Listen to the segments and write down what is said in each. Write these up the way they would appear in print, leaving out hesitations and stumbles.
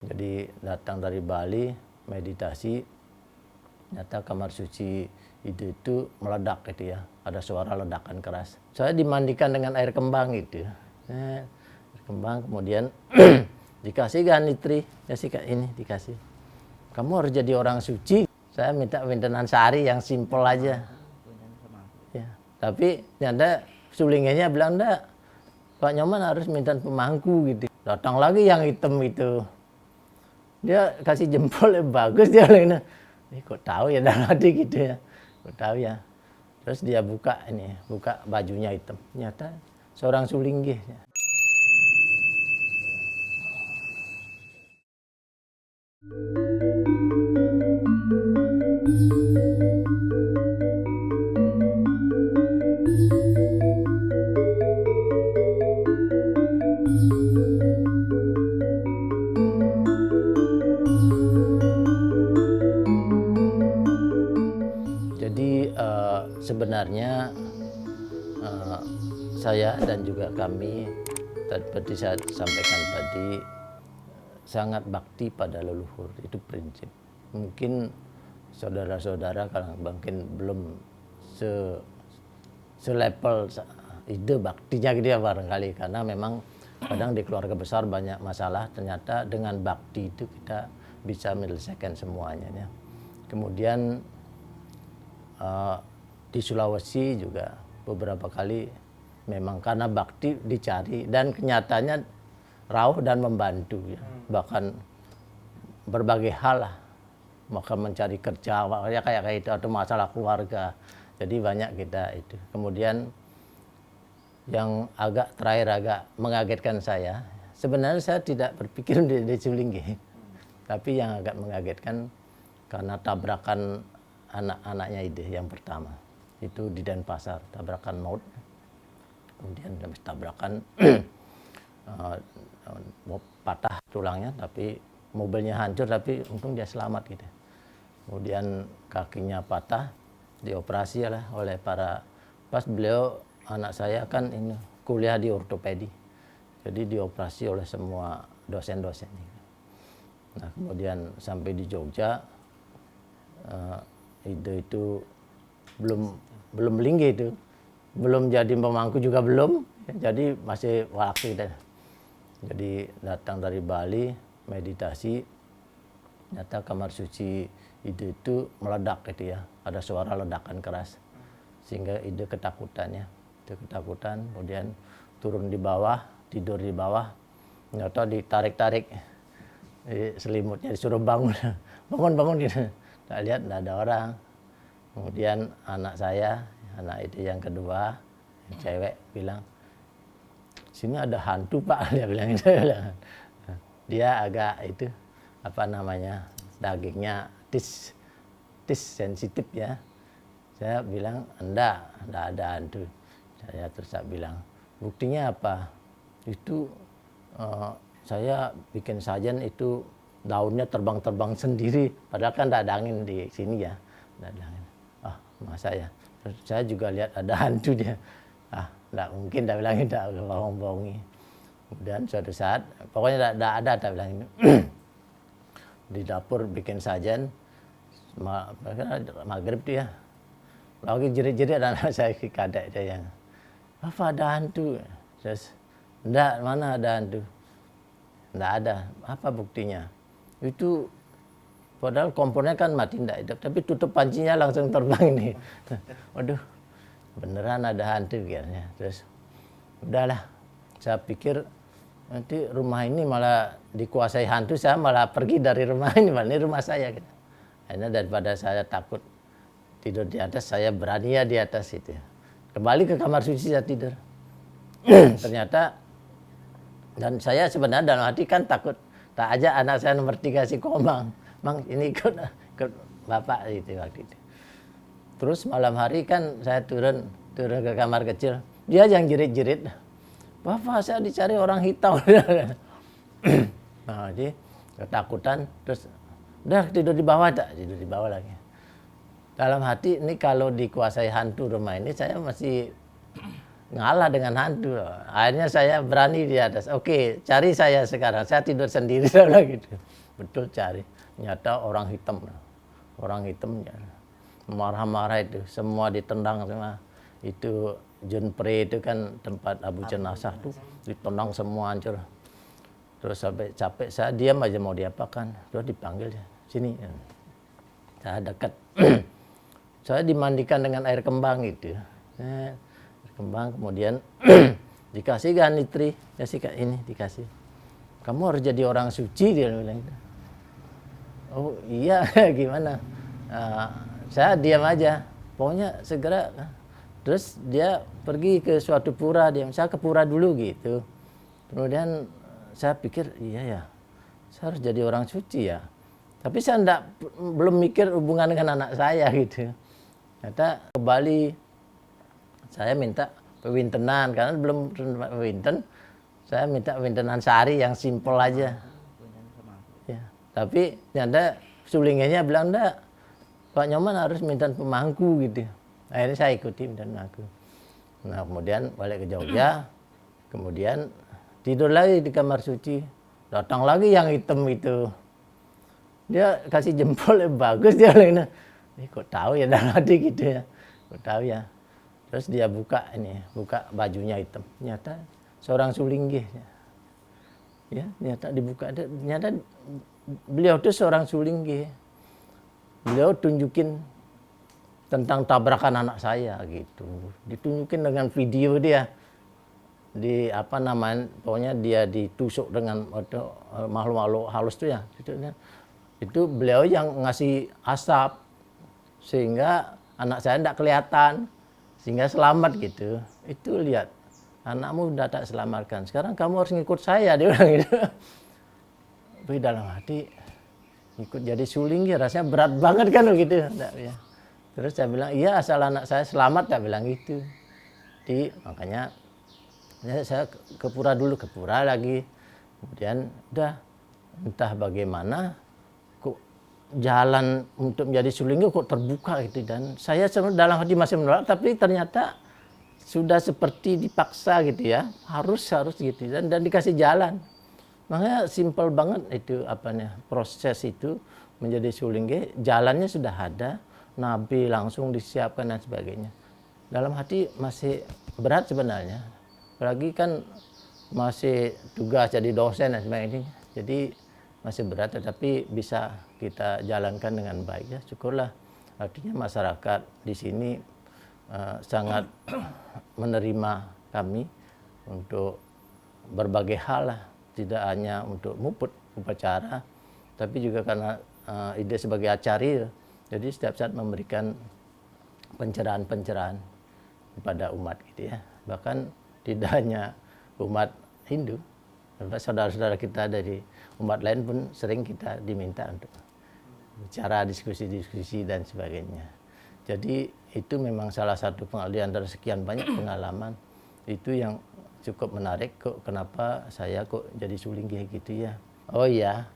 Jadi datang dari Bali, meditasi, ternyata kamar suci itu meledak gitu ya, ada suara ledakan keras. Saya dimandikan dengan air kembang gitu, air kembang, kemudian dikasih ganitri, kasih ini dikasih. Kamu harus jadi orang suci. Saya minta wintenan sari yang simpel aja. Ya, tapi ternyata sulingannya bilang enggak, Pak Nyoman harus minta pemangku gitu. Datang lagi yang hitam itu. Dia kasih jempol yang bagus, dia bilang, ini kok tahu ya dalam hati gitu ya, kok tahu ya. Terus dia buka bajunya hitam, ternyata seorang sulinggih. Jadi sebenarnya saya dan juga kami, seperti saya sampaikan tadi, sangat bakti pada leluhur, itu prinsip. Mungkin saudara-saudara kalau mungkin belum selevel ide baktinya gitu ya barangkali, karena memang kadang di keluarga besar banyak masalah, ternyata dengan bakti itu kita bisa menyelesaikan semuanya ya. Kemudian di Sulawesi juga beberapa kali memang karena bakti dicari dan kenyataannya rauh dan membantu ya. Bahkan berbagai hal lah, maka mencari kerja ya kayak itu, atau masalah keluarga. Jadi banyak kita itu. Kemudian yang terakhir agak mengagetkan saya, sebenarnya saya tidak berpikir di Sulinggi, tapi yang agak mengagetkan karena tabrakan anak-anaknya ide yang pertama itu di Denpasar, tabrakan maut. Kemudian habis tabrakan patah tulangnya, tapi mobilnya hancur, tapi untung dia selamat gitu. Kemudian kakinya patah, dioperasi lah oleh pas beliau, anak saya kan ini kuliah di ortopedi, jadi dioperasi oleh semua dosen-dosen. Nah kemudian sampai di Jogja, ide itu belum linggi itu, belum jadi pemangku juga belum, jadi masih waktu itu. Jadi datang dari Bali, meditasi, ternyata kamar suci itu meledak gitu ya, ada suara ledakan keras, sehingga ide ketakutannya, kemudian turun di bawah, tidur di bawah, ternyata ditarik-tarik selimutnya, disuruh bangun, bangun gitu. Tak lihat tidak ada orang. Kemudian anak saya, anak itu yang kedua, yang cewek, bilang, sini ada hantu Pak, dia bilang gitu. Dia agak itu dagingnya tis sensitif ya. Saya bilang enggak ada hantu. Saya bilang, buktinya apa? Itu saya bikin sajen itu daunnya terbang-terbang sendiri, padahal kan tidak ada angin di sini ya. Tidak ada angin. Masa ya? Terus saya juga lihat ada hantu dia. Tidak mungkin, dia bilang, tidak bohong-bohongi. Kemudian suatu saat, pokoknya tidak ada, dia bilang ini. Di dapur bikin sajen, maghrib dia. Lagi jerit-jerit, ada anak saya kadek dia yang, apa ada hantu? Terus, enggak, mana ada hantu? Enggak ada, apa buktinya? Itu padahal kompornya kan mati, enggak hidup, tapi tutup pancinya langsung terbang ini. Waduh, beneran ada hantu kayaknya. Terus udahlah, saya pikir nanti rumah ini malah dikuasai hantu, saya malah pergi dari rumah ini rumah saya. Akhirnya daripada saya takut tidur di atas, saya berani ya di atas itu. Kembali ke kamar suci saya tidur. Ternyata, dan saya sebenarnya dalam hati kan takut, tak aja anak saya nomor 3 si Komang, Mang ini ikut bapak itu waktu itu. Terus malam hari kan saya turun ke kamar kecil, dia yang jerit-jerit, bapak saya dicari orang hitam. Nah, jadi ketakutan, terus udah tidur di bawah, tidur di bawah lagi. Dalam hati ini kalau dikuasai hantu rumah ini, saya masih ngalah dengan hantu. Akhirnya saya berani di atas. Oke, cari saya sekarang. Saya tidur sendiri gitu. Betul cari. Ternyata orang hitam. Orang hitamnya marah-marah itu. Semua ditendang semua. Itu Junpre itu kan tempat abu jenazah tuh. Ditendang semua hancur. Terus sampai capek saya diam aja mau diapakan. Terus dipanggil sini. Saya dekat. Saya dimandikan dengan air kembang gitu. Air kembang kemudian dikasih ganitri, kasih ini dikasih. Kamu harus jadi orang suci dia bilang. Oh iya gimana? Saya diam aja. Pokoknya segera. Terus dia pergi ke suatu pura, saya ke pura dulu gitu. Kemudian saya pikir iya ya, saya harus jadi orang suci ya. Tapi saya belum mikir hubungan dengan anak saya gitu. Ternyata ke Bali, saya minta pewintenan, karena belum pewinten, saya minta pewintenan sehari yang simpel aja. Ya, tapi ternyata sulingnya bilang enggak, Pak Nyoman harus minta pemangku gitu. Akhirnya saya ikuti minta pemangku. Nah kemudian balik ke Jogja, kemudian tidur lagi di kamar suci. Datang lagi yang hitam itu. Dia kasih jempol yang bagus, dia bilang, kok tahu ya dalam hati gitu ya. Kok tahu ya. Terus dia buka bajunya hitam. Ternyata seorang sulinggih. Ya, ternyata dibuka. Ternyata beliau itu seorang sulinggih. Beliau tunjukin tentang tabrakan anak saya gitu. Ditunjukin dengan video dia. Di pokoknya dia ditusuk dengan makhluk-makhluk halus tuh ya. Itu beliau yang ngasih asap sehingga anak saya tidak kelihatan, sehingga selamat gitu. Itu lihat, anakmu sudah tak selamatkan, sekarang kamu harus ngikut saya, dia bilang gitu. Tapi dalam hati ikut jadi suling ya rasanya berat banget kan gitu. Terus saya bilang iya asal anak saya selamat, tak bilang gitu. Makanya saya ke pura dulu, ke pura lagi. Kemudian udah entah bagaimana kok jalan untuk menjadi suling kok terbuka gitu, dan saya dalam hati masih menolak, tapi ternyata sudah seperti dipaksa gitu ya, harus gitu, dan dikasih jalan. Makanya simpel banget itu proses itu menjadi suling, jalannya sudah ada, nabi langsung disiapkan dan sebagainya. Dalam hati masih berat sebenarnya, apalagi kan masih tugas jadi dosen dan sebagainya, jadi masih berat, tetapi bisa kita jalankan dengan baik ya, syukurlah. Artinya masyarakat di sini sangat menerima kami untuk berbagai hal lah, tidak hanya untuk muput upacara, tapi juga karena ide sebagai acari, jadi setiap saat memberikan pencerahan-pencerahan kepada umat gitu ya. Bahkan tidak hanya umat Hindu, saudara-saudara kita dari umat lain pun sering kita diminta untuk bicara, diskusi-diskusi dan sebagainya. Jadi itu memang salah satu pengalaman dari sekian banyak pengalaman itu yang cukup menarik. Kok kenapa saya kok jadi suling gitu ya? Oh iya,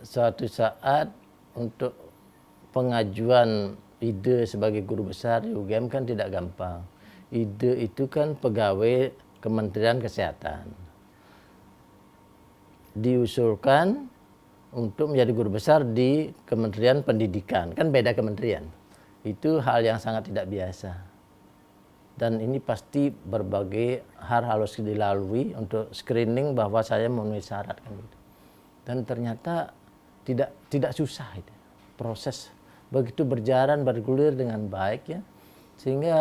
suatu saat untuk pengajuan ide sebagai guru besar di UGM kan tidak gampang. Ide itu kan pegawai Kementerian Kesehatan. Diusulkan untuk menjadi guru besar di Kementerian Pendidikan, kan beda kementerian. Itu hal yang sangat tidak biasa. Dan ini pasti berbagai hal harus dilalui untuk screening bahwa saya memenuhi syarat kan gitu. Dan ternyata tidak susah itu. Proses begitu berjalan bergulir dengan baik ya. Sehingga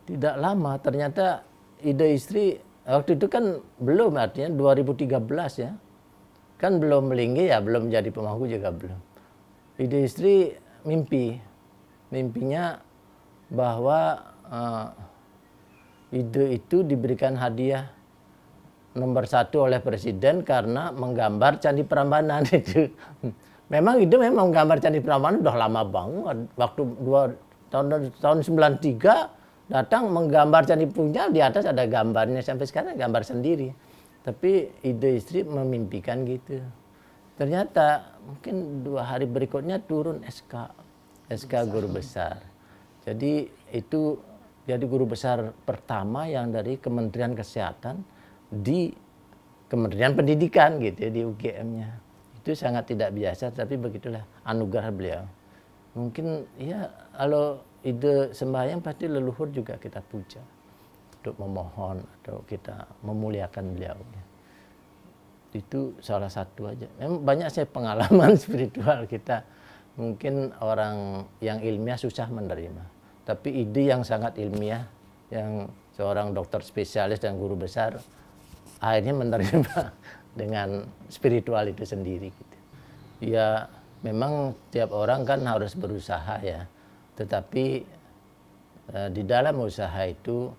tidak lama ternyata ide istri waktu itu kan belum, artinya 2013 ya. Kan belum melinggi ya, belum jadi pemangku juga belum. Ide istri mimpinya bahwa ide itu diberikan hadiah nomor 1 oleh Presiden karena menggambar Candi Prambanan itu. Memang menggambar Candi Prambanan udah lama banget. Waktu tahun 93 datang menggambar Candi punya, di atas ada gambarnya, sampai sekarang gambar sendiri. Tapi ide istri memimpikan gitu. Ternyata mungkin 2 hari berikutnya turun SK guru besar. Jadi itu jadi guru besar pertama yang dari Kementerian Kesehatan di Kementerian Pendidikan gitu ya, di UGM-nya. Itu sangat tidak biasa, tapi begitulah anugerah beliau. Mungkin ya kalau ide sembahyang pasti leluhur juga kita puja untuk memohon atau kita memuliakan beliau. Itu salah satu aja. Memang banyak saya pengalaman spiritual kita. Mungkin orang yang ilmiah susah menerima. Tapi ide yang sangat ilmiah, yang seorang dokter spesialis dan guru besar, akhirnya menerima dengan spiritual itu sendiri. Gitu. Ya memang tiap orang kan harus berusaha ya. Tetapi di dalam usaha itu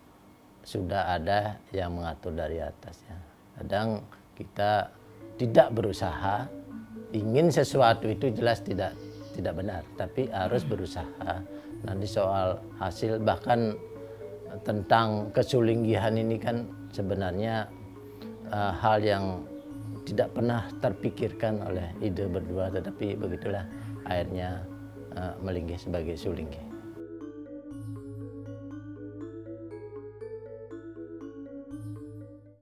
sudah ada yang mengatur dari atas ya. Kadang kita tidak berusaha, ingin sesuatu itu jelas tidak benar, tapi harus berusaha. Nanti soal hasil, bahkan tentang kesulinggihan ini kan sebenarnya hal yang tidak pernah terpikirkan oleh ide berdua, tetapi begitulah akhirnya melinggih sebagai sulinggi.